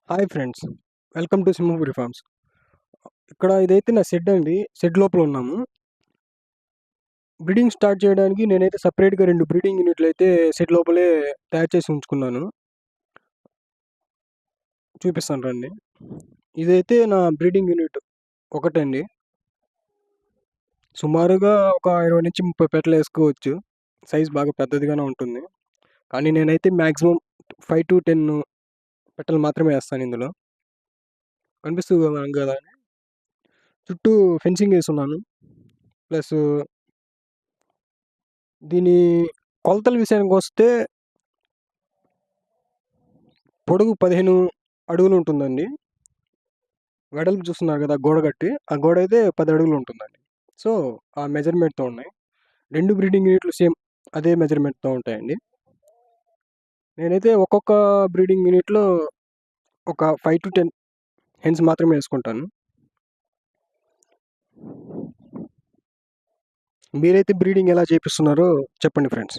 Hi friends, welcome to Simhapuri farms. ఇక్కడ ఇదైతే నా షెడ్ అండి. షెడ్ లోపల ఉన్నాము. బ్రీడింగ్ స్టార్ట్ చేయడానికి నేనైతే సపరేట్గా 2 బ్రీడింగ్ యూనిట్లు అయితే షెడ్ లోపలే తయారు చేసి ఉంచుకున్నాను. చూపిస్తాను రండి. ఇదైతే నా బ్రీడింగ్ యూనిట్ ఒకటండి. సుమారుగా ఒక 20 నుంచి 30 పెట్టలు వేసుకోవచ్చు. సైజ్ బాగా పెద్దదిగానే ఉంటుంది. కానీ నేనైతే మ్యాక్సిమం 5 to 10 పెట్టలు మాత్రమే వేస్తాను ఇందులో. కనిపిస్తుంది కదా, చుట్టూ ఫెన్సింగ్ వేసున్నాను. ప్లస్ దీని కొలతల విషయానికి వస్తే పొడుగు 15 అడుగులు ఉంటుందండి. వెడల్పు చూస్తున్నారు కదా, గోడ కట్టి ఆ గోడ అయితే 10 అడుగులు ఉంటుందండి. సో ఆ మెజర్మెంట్తో ఉన్నాయి. 2 బ్రీడింగ్ యూనిట్లు సేమ్ అదే మెజర్మెంట్తో ఉంటాయండి. నేనైతే ఒక్కొక్క బ్రీడింగ్ యూనిట్లో ఒక 5 to 10 హెన్స్ మాత్రమే వేసుకుంటాను. మీరైతే బ్రీడింగ్ ఎలా చేపిస్తున్నారో చెప్పండి ఫ్రెండ్స్.